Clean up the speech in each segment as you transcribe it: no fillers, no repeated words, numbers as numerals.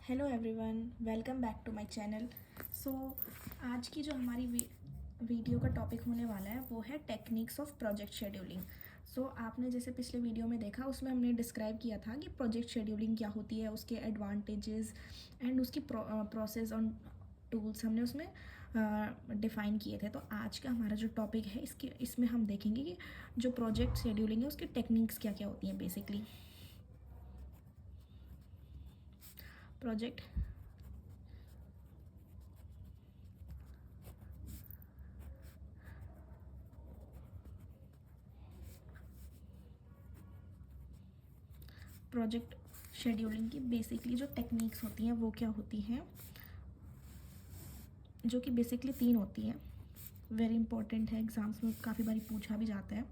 Hello everyone, welcome back to my channel. So आज की जो हमारी वीडियो का टॉपिक होने वाला है वो है टेक्निक्स ऑफ प्रोजेक्ट शेड्यूलिंग। सो आपने जैसे पिछले वीडियो में देखा, उसमें हमने डिस्क्राइब किया था कि प्रोजेक्ट शेड्यूलिंग क्या होती है, उसके एडवांटेजेस एंड उसकी प्रोसेस और टूल्स हमने उसमें डिफ़ाइन किए थे। तो आज का हमारा जो टॉपिक है इसमें हम देखेंगे कि जो प्रोजेक्ट शेड्यूलिंग है उसकी टेक्निक्स क्या क्या होती हैं। बेसिकली प्रोजेक्ट प्रोजेक्ट शेड्यूलिंग की बेसिकली जो टेक्निक्स होती हैं वो क्या होती हैं, जो कि बेसिकली 3 होती हैं। वेरी इंपॉर्टेंट है, एग्ज़ाम्स में काफ़ी बारी पूछा भी जाता है।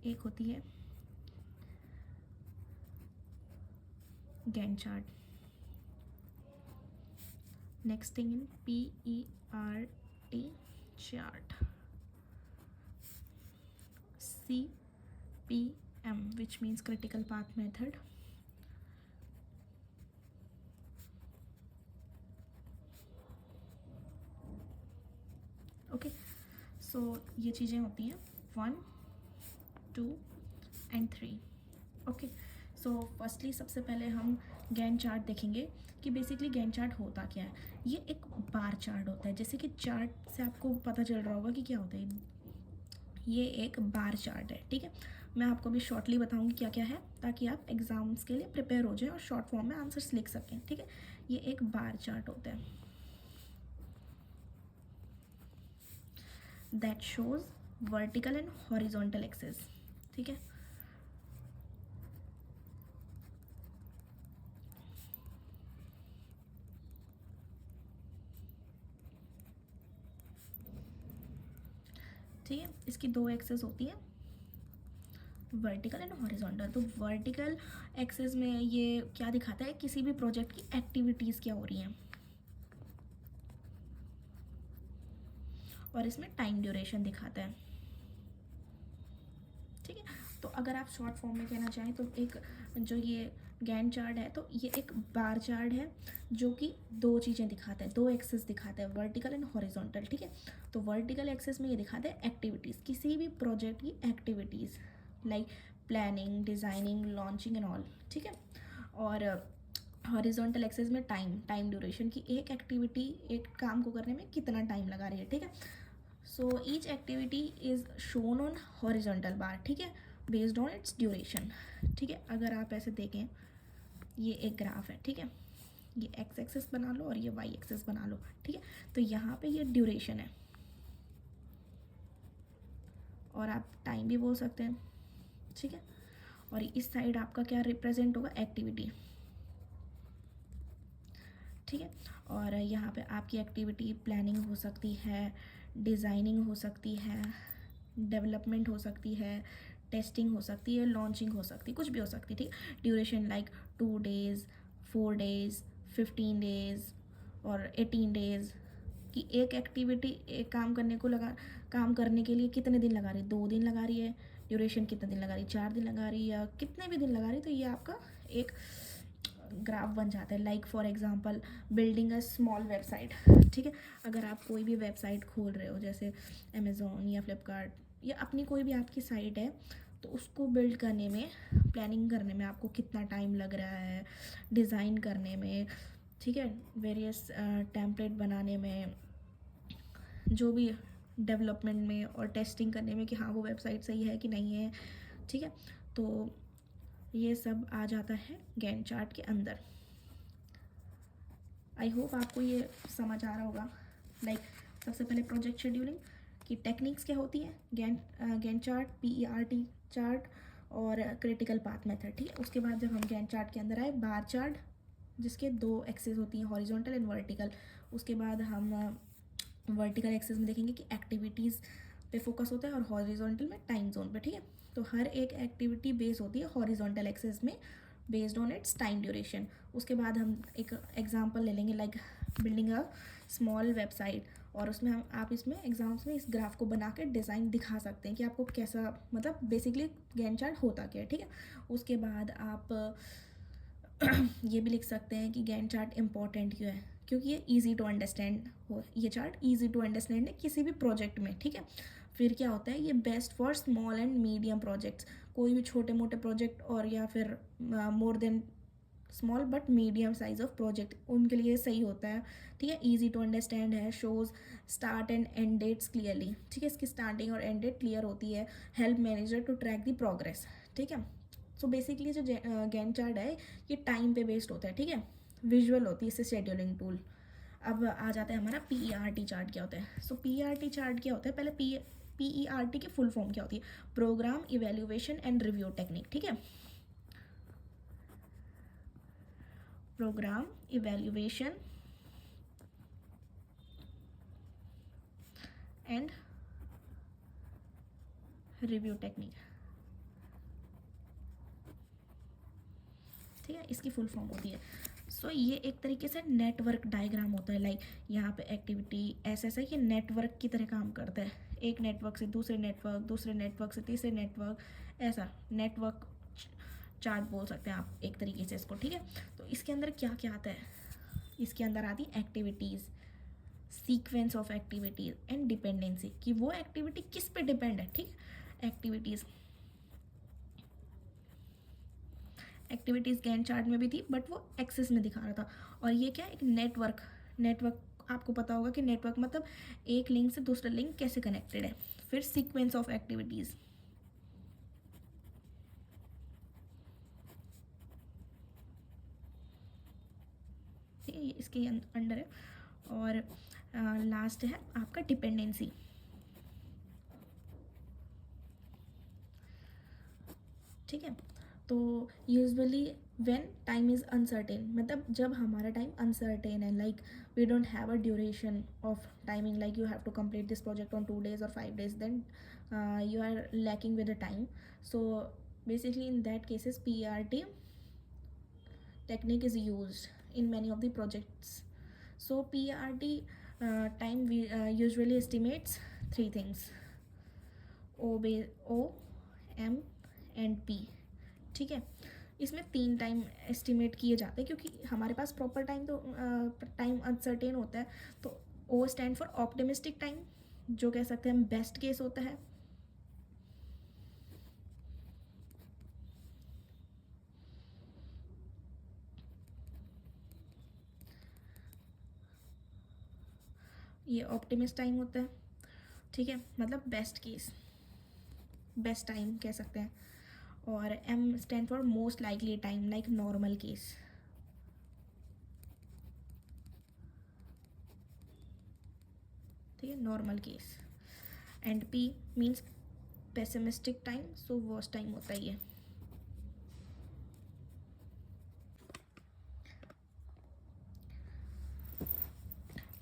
एक होती है Gantt chart, next thing in PERT chart, CPM which means critical path method, okay. So ये चीज़ें होती हैं 1, 2 एंड 3। ओके। सो फर्स्टली सबसे पहले हम गैंट चार्ट देखेंगे कि बेसिकली गैंट चार्ट होता क्या है। ये एक बार चार्ट होता है, जैसे कि चार्ट से आपको पता चल रहा होगा कि क्या होता है। ये एक बार चार्ट है, ठीक है। मैं आपको भी शॉर्टली बताऊंगी क्या क्या है, ताकि आप एग्ज़ाम्स के लिए प्रिपेयर हो जाएं और शॉर्ट फॉर्म में आंसर्स लिख सकें, ठीक है। ये एक बार चार्ट होता है that shows vertical and horizontal axis, ठीक है। ठीक है, इसकी 2 एक्सेस होती हैं, वर्टिकल एंड हॉरिजॉन्टल। तो वर्टिकल एक्सेस में ये क्या दिखाता है, किसी भी प्रोजेक्ट की एक्टिविटीज़ क्या हो रही हैं, और इसमें टाइम ड्यूरेशन दिखाता है, ठीक है। तो अगर आप शॉर्ट फॉर्म में कहना चाहें तो एक जो ये गैंट चार्ट है, तो ये एक बार चार्ट है जो कि 2 चीज़ें दिखाता है, 2 एक्सेस दिखाता है, वर्टिकल एंड हॉरिजॉन्टल, ठीक है। तो वर्टिकल एक्सेस में ये दिखाता है एक्टिविटीज़, किसी भी प्रोजेक्ट की activities like planning, designing, launching and all, ठीक है। और हॉरिजॉन्टल एक्सेस में टाइम ड्यूरेशन की एक एक्टिविटी, एक काम को करने में कितना टाइम लगा रही है, ठीक है। So each activity is shown on horizontal बार, ठीक है, बेस्ड ऑन इट्स ड्यूरेशन, ठीक है। अगर आप ऐसे देखें, ये एक ग्राफ है, ठीक है, ये एक्स एक्सेस बना लो और ये वाई एक्सेस बना लो, ठीक है। तो यहाँ पे ये ड्यूरेशन है, और आप टाइम भी बोल सकते हैं, ठीक है। और इस साइड आपका क्या रिप्रेजेंट होगा, एक्टिविटी, ठीक है। और यहाँ पे आपकी एक्टिविटी प्लानिंग हो सकती है, डिज़ाइनिंग हो सकती है, डेवलपमेंट हो सकती है, टेस्टिंग हो सकती है, लॉन्चिंग हो सकती है, कुछ भी हो सकती है, ठीक। Duration like 2 days, 4 days, 15 days और 18 डेज़ की एक एक्टिविटी, एक काम करने के लिए कितने दिन लगा रही है, 2 दिन लगा रही है, ड्यूरेशन कितने दिन लगा रही है, 4 दिन लगा रही है, या कितने भी दिन लगा रही है। तो ये आपका एक ग्राफ बन जाता है। Like for example building a small website, ठीक है। अगर आप कोई भी वेबसाइट खोल रहे हो, जैसे अमेज़ोन या फ्लिपकार्ट या अपनी कोई भी आपकी साइट है, तो उसको बिल्ड करने में, प्लानिंग करने में आपको कितना टाइम लग रहा है, डिज़ाइन करने में, ठीक है, वेरियस टेम्पलेट बनाने में, जो भी डेवलपमेंट में और टेस्टिंग करने में कि हाँ वो वेबसाइट सही है कि नहीं है, ठीक है। तो ये सब आ जाता है गैंट चार्ट के अंदर। आई होप आपको ये समझ आ रहा होगा। लाइक सबसे पहले प्रोजेक्ट शेड्यूलिंग की टेक्निक्स क्या होती हैं, गैंट चार्ट, PERT चार्ट और क्रिटिकल पाथ मेथड, ठीक है। उसके बाद जब हम गैंट चार्ट के अंदर आए, बार चार्ट जिसके 2 एक्सेस होती हैं, हॉरिजॉन्टल एंड वर्टिकल। उसके बाद हम वर्टिकल एक्सेस में देखेंगे कि एक्टिविटीज़ पे फोकस होता है और हॉरिजॉन्टल में टाइम जोन पे, ठीक है। तो हर एक एक्टिविटी बेस होती है हॉरिजॉन्टल एक्सेस में based on it's time duration. उसके बाद हम एक एग्जांपल ले लेंगे, like building a small website, और उसमें हम आप इसमें एग्जाम्स में इस ग्राफ को बना के डिज़ाइन दिखा सकते हैं कि आपको कैसा, मतलब बेसिकली गैंट चार्ट होता क्या है, ठीक है। उसके बाद आप ये भी लिख सकते हैं कि गैंट चार्ट इम्पॉर्टेंट क्यों है, क्योंकि ये ईजी टू अंडरस्टैंड हो, ये चार्ट ईजी टू अंडरस्टैंड है किसी भी प्रोजेक्ट में, ठीक है। फिर क्या होता है, ये best for small and medium projects, कोई भी छोटे मोटे प्रोजेक्ट और या फिर more than small but medium size of project, उनके लिए सही होता है, ठीक है। ईजी टू अंडरस्टैंड है, shows start and end dates clearly, ठीक है, इसकी स्टार्टिंग और एंड डेट क्लियर होती है, help manager to track the progress, ठीक है। सो बेसिकली जो गैंट चार्ट है ये टाइम पे बेस्ड होता है, ठीक है, विजुअल होती है इससे शेड्यूलिंग टूल। अब आ जाता है हमारा PERT चार्ट क्या होता है। सो PERT चार्ट क्या होता है, पहले PERT की फुल फॉर्म क्या होती है, program evaluation and review technique, ठीक है, program evaluation and review technique, ठीक है, इसकी फुल फॉर्म होती है। सो ये एक तरीके से नेटवर्क डायग्राम होता है, लाइक यहाँ पे एक्टिविटी ऐसा ऐसा ये नेटवर्क की तरह काम करता है, एक नेटवर्क से दूसरे नेटवर्क, दूसरे नेटवर्क से तीसरे नेटवर्क, ऐसा नेटवर्क चार्ट बोल सकते हैं आप एक तरीके से इसको, ठीक है। तो इसके अंदर क्या क्या आता है, इसके अंदर आती activities, sequence of activities and dependency, कि वो एक्टिविटी किस पे डिपेंड है, ठीक है। एक्टिविटीज़ गैंट चार्ट में भी थी बट वो एक्सेस में दिखा रहा था, और ये क्या एक नेटवर्क आपको पता होगा कि नेटवर्क मतलब एक लिंक से दूसरा लिंक कैसे कनेक्टेड है। फिर सीक्वेंस ऑफ एक्टिविटीज़, ठीक है, ये इसके अंडर है। और लास्ट है आपका डिपेंडेंसी, ठीक है। तो usually when time is uncertain, मतलब जब हमारा टाइम अनसर्टेन है, like we don't have a duration of timing, like you have to complete this project on 2 days or 5 days, then you are lacking with the time. So basically in that cases PERT technique is used in many of the projects. So PERT time we usually estimates three things, O, M and P, ठीक है। इसमें 3 time estimate किए जाते हैं क्योंकि हमारे पास proper time तो time uncertain होता है। तो O stand for optimistic time, जो कह सकते हैं हम बेस्ट केस होता है। ये ऑप्टिमिस्ट टाइम होता है, ठीक है, मतलब बेस्ट केस, बेस्ट टाइम कह सकते हैं। और M stand for most likely time, like normal case, ठीक है, normal case. And P means pessimistic time, so worst time होता है ये।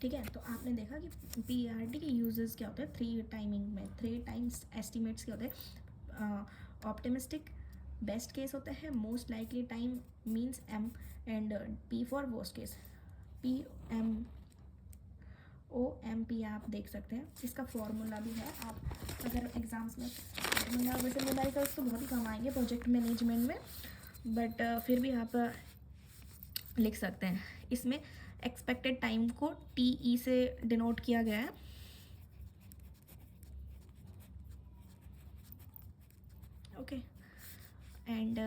ठीक है, तो आपने देखा कि PERT के यूजेस क्या होते हैं, 3 टाइमिंग में 3 टाइम्स एस्टिमेट्स क्या होते हैं, ऑप्टिमिस्टिक बेस्ट केस होता है, most likely time means M, and P for worst case, PMOMP आप देख सकते हैं। इसका फॉर्मूला भी है, आप अगर एग्ज़ाम्स में फॉर्मूला, वैसे न्यूमेरिकल्स तो बहुत ही कम आएंगे प्रोजेक्ट मैनेजमेंट में, बट फिर भी आप लिख सकते हैं। इसमें एक्सपेक्टेड टाइम को TE से डिनोट किया गया है, okay, and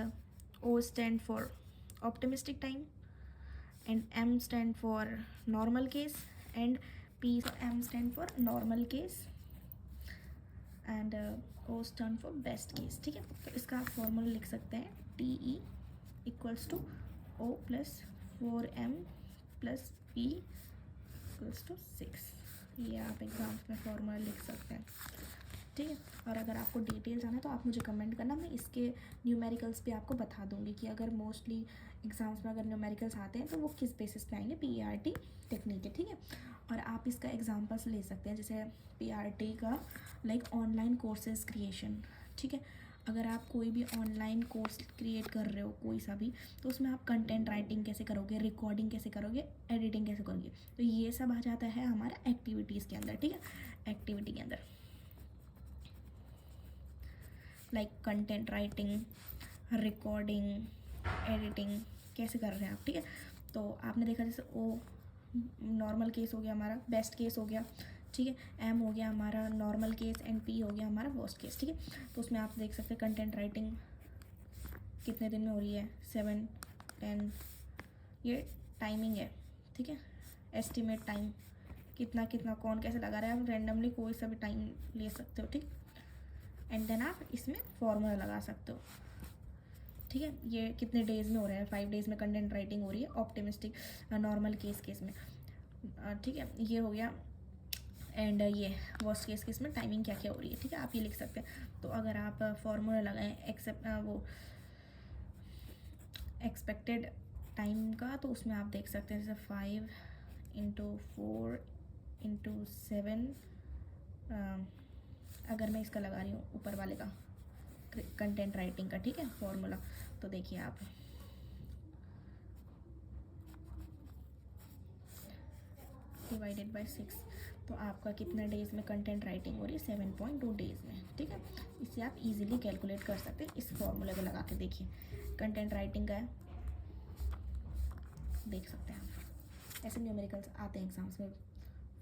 O stand for optimistic time, and M stand for normal case, and M stand for normal case, and O stand for best case, ठीक है। तो इसका आप फॉर्मूला लिख सकते हैं, TE equals to O plus 4M plus P equals to 6, ये आप एग्जाम्स में फॉर्मूला लिख सकते हैं, ठीक है। और अगर आपको डिटेल्स आना है तो आप मुझे कमेंट करना, मैं इसके न्यूमेरिकल्स भी आपको बता दूंगी कि अगर मोस्टली एग्जाम्स में अगर न्यूमेरिकल्स आते हैं तो वो किस बेसिस पे आएंगे, PERT टेक्निक है, ठीक है। और आप इसका एग्जाम्पल्स ले सकते हैं, जैसे PERT का लाइक ऑनलाइन कोर्सेज क्रिएशन, ठीक है। अगर आप कोई भी ऑनलाइन कोर्स क्रिएट कर रहे हो कोई सा भी, तो उसमें आप कंटेंट राइटिंग कैसे करोगे, रिकॉर्डिंग कैसे करोगे, एडिटिंग कैसे करोगे, तो ये सब आ जाता है हमारा एक्टिविटीज़ के अंदर, ठीक है। एक्टिविटी के अंदर like content writing, recording, editing, कैसे कर रहे हैं आप, ठीक है। तो आपने देखा जैसे ओ नॉर्मल केस हो गया हमारा, बेस्ट केस हो गया, ठीक है। एम हो गया हमारा नॉर्मल केस एंड पी हो गया हमारा वर्स्ट केस, ठीक है। तो उसमें आप देख सकते हैं कंटेंट राइटिंग कितने दिन में हो रही है, 7, 10, ये टाइमिंग है, ठीक है। एस्टिमेट टाइम कितना कितना कौन कैसे लगा रहा है, आप रैंडमली कोई सा भी टाइम ले सकते हो, ठीक। एंड देन आप इसमें फॉर्मूला लगा सकते हो, ठीक है। ये कितने डेज़ में हो रहा है, 5 डेज़ में कंटेंट राइटिंग हो रही है ऑप्टिमिस्टिक नॉर्मल केस में, ठीक है। ये हो गया। एंड ये वर्स्ट केस में टाइमिंग क्या क्या हो रही है, ठीक है। आप ये लिख सकते हैं। तो अगर आप फॉर्मूला लगाएं वो एक्सपेक्टेड टाइम का, तो उसमें आप देख सकते हैं जैसे 5 × 4 × 7, अगर मैं इसका लगा रही हूँ ऊपर वाले का कंटेंट राइटिंग का, ठीक है, फॉर्मूला, तो देखिए आप डिवाइडेड बाय 6, तो आपका कितना डेज़ में कंटेंट राइटिंग हो रही है, 7.2 डेज़ में, ठीक है। इससे आप इजीली कैलकुलेट कर सकते हैं। इस फॉर्मूले को लगा के देखिए, कंटेंट राइटिंग का है, देख सकते हैं आप। ऐसे न्यूमेरिकल्स आते हैं एग्जाम्स में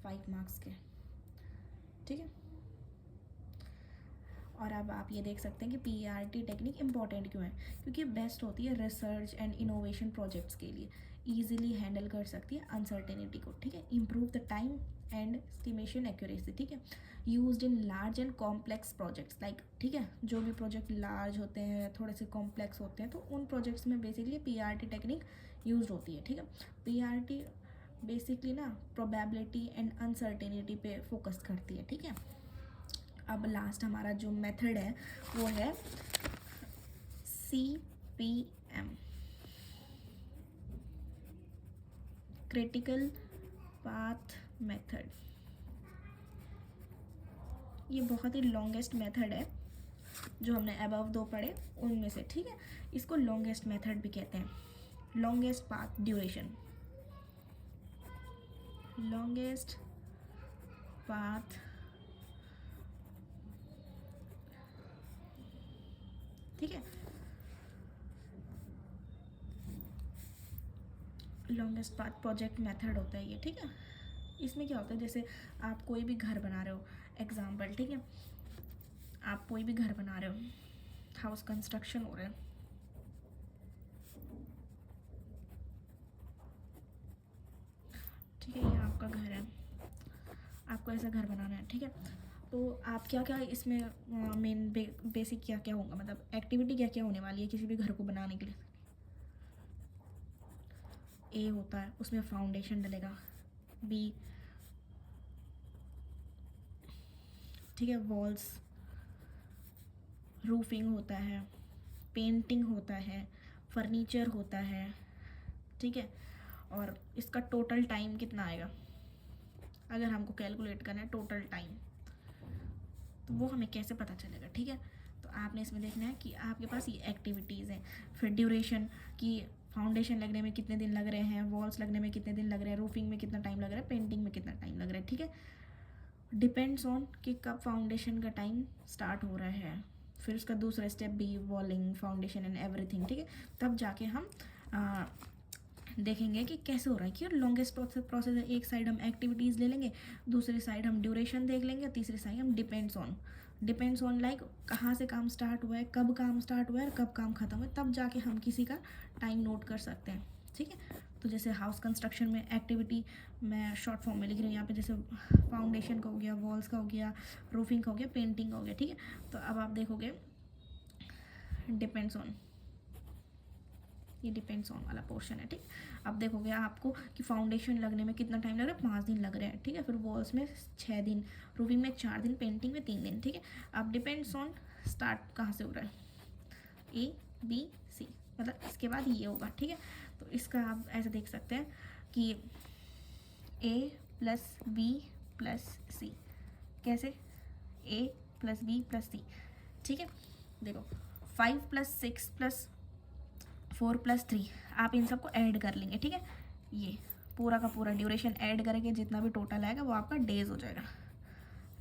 5 मार्क्स के, ठीक है। और अब आप ये देख सकते हैं कि PERT टेक्निक इंपॉर्टेंट क्यों है, क्योंकि बेस्ट होती है रिसर्च एंड इनोवेशन प्रोजेक्ट्स के लिए, ईजिली हैंडल कर सकती है अनसर्टेनिटी को, ठीक है। Improve the time and estimation accuracy, ठीक है। Used in large and complex projects like, ठीक है, जो भी प्रोजेक्ट लार्ज होते हैं, थोड़े से कॉम्प्लेक्स होते हैं, तो उन प्रोजेक्ट्स में बेसिकली PERT टेक्निक यूज होती है, ठीक है। PERT बेसिकली ना प्रोबेबिलिटी एंड अनसर्टेनिटी पे फोकस करती है, ठीक है। अब लास्ट हमारा जो मेथड है वो है CPM, क्रिटिकल पाथ मेथड। ये बहुत ही लॉन्गेस्ट मेथड है, जो हमने अबव 2 पढ़े उनमें से, ठीक है। इसको लॉन्गेस्ट मेथड भी कहते हैं, longest path duration, longest path, ठीक है। लॉन्गेस्ट पाथ प्रोजेक्ट मेथड होता है ये, ठीक है। इसमें क्या होता है, जैसे आप कोई भी घर बना रहे हो, एग्जाम्पल, ठीक है, आप कोई भी घर बना रहे हो, हाउस कंस्ट्रक्शन हो रहा है, ठीक है। ये आपका घर है, आपको ऐसा घर बनाना है, ठीक है। तो आप क्या क्या इसमें मेन बेसिक क्या क्या होगा, मतलब एक्टिविटी क्या क्या होने वाली है किसी भी घर को बनाने के लिए। ए होता है, उसमें फाउंडेशन डलेगा, बी, ठीक है, वॉल्स, रूफिंग होता है, पेंटिंग होता है, फर्नीचर होता है, ठीक है। और इसका टोटल टाइम कितना आएगा, अगर हमको कैलकुलेट करना है टोटल टाइम, तो वो हमें कैसे पता चलेगा, ठीक है। तो आपने इसमें देखना है कि आपके पास ये एक्टिविटीज़ हैं, फिर ड्यूरेशन की, फाउंडेशन लगने में कितने दिन लग रहे हैं, वॉल्स लगने में कितने दिन लग रहे हैं, रूफिंग में कितना टाइम लग रहा है, पेंटिंग में कितना टाइम लग रहा है, ठीक है। डिपेंड्स ऑन कि कब फाउंडेशन का टाइम स्टार्ट हो रहा है, फिर उसका दूसरा स्टेप भी वॉलिंग, फाउंडेशन एंड एवरीथिंग, ठीक है। तब जाके हम देखेंगे कि कैसे हो रहा है, कि लॉन्गेस्ट प्रोसेस है। एक साइड हम एक्टिविटीज़ ले लेंगे, दूसरी साइड हम ड्यूरेशन देख लेंगे, तीसरी साइड हम डिपेंड्स ऑन लाइक कहाँ से काम स्टार्ट हुआ है, कब काम स्टार्ट हुआ है और कब काम ख़त्म हुआ है, तब जाके हम किसी का टाइम नोट कर सकते हैं, ठीक है। तो जैसे हाउस कंस्ट्रक्शन में एक्टिविटी मैं शॉर्ट फॉर्म में लिख रही हूँ यहाँ पे, जैसे फाउंडेशन का हो गया, वॉल्स का हो गया, रूफिंग का हो गया, पेंटिंग का हो गया, ठीक है। तो अब आप देखोगे डिपेंड्स ऑन, ये डिपेंड्स ऑन वाला पोर्शन है, ठीक। अब देखोगे आपको कि फाउंडेशन लगने में कितना टाइम लग रहा है, 5 दिन लग रहे हैं, ठीक है। फिर वॉल्स में 6 दिन, रूफिंग में 4 दिन, पेंटिंग में 3 दिन, ठीक है। अब डिपेंड्स ऑन स्टार्ट कहाँ से हो रहा है, ABC, मतलब इसके बाद ये होगा, ठीक है। तो इसका आप ऐसे देख सकते हैं कि A + B + C, कैसे, A + B + C, ठीक है। देखो 5 + 6 + 4 + 3, आप इन सबको ऐड कर लेंगे, ठीक है। ये पूरा का पूरा ड्यूरेशन ऐड करके जितना भी टोटल आएगा वो आपका डेज हो जाएगा,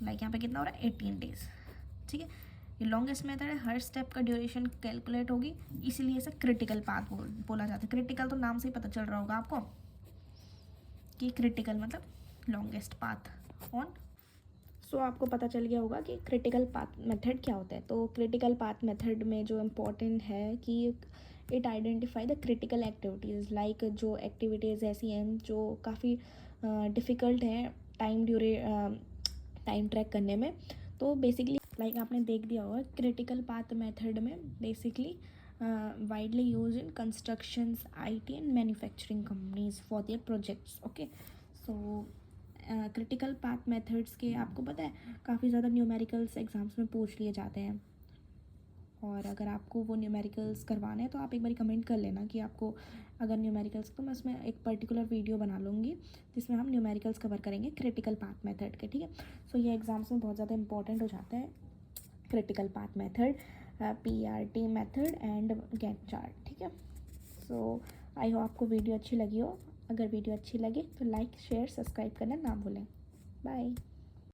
लाइक यहाँ पे कितना हो रहा है, 18 डेज, ठीक है। ये लॉन्गेस्ट मेथड है, हर स्टेप का ड्यूरेशन कैलकुलेट होगी, इसीलिए इसे क्रिटिकल पाथ बोला जाता है। क्रिटिकल तो नाम से ही पता चल रहा होगा आपको कि क्रिटिकल मतलब लॉन्गेस्ट पाथ ऑन। सो आपको पता चल गया होगा कि क्रिटिकल पाथ मेथड क्या होता है। तो क्रिटिकल पाथ मेथड में जो इम्पोर्टेंट है कि it identify the critical activities, like जो एक्टिविटीज़ ऐसी हैं जो काफ़ी डिफ़िकल्ट हैं टाइम ट्रैक करने में। तो बेसिकली लाइक आपने देख दिया होगा क्रिटिकल पाथ मेथड में basically widely use in constructions, IT and manufacturing companies for their projects. Okay, so critical path methods के आपको पता है काफ़ी ज़्यादा न्यूमेरिकल्स एग्ज़ाम्स में पूछ लिए जाते हैं, और अगर आपको वो न्यूमेरिकल्स करवाने हैं तो आप एक बार कमेंट कर लेना कि आपको अगर न्यूमेरिकल्स, तो मैं उसमें एक पर्टिकुलर वीडियो बना लूँगी जिसमें हम न्यूमेरिकल्स कवर करेंगे क्रिटिकल पाथ मेथड के, ठीक है। सो ये एग्ज़ाम्स में बहुत ज़्यादा इंपॉर्टेंट हो जाता है critical path method, PRT method and Gantt chart, ठीक है। सो आई होप आपको वीडियो अच्छी लगी हो। अगर वीडियो अच्छी लगे तो लाइक शेयर सब्सक्राइब करना ना भूलें। बाय।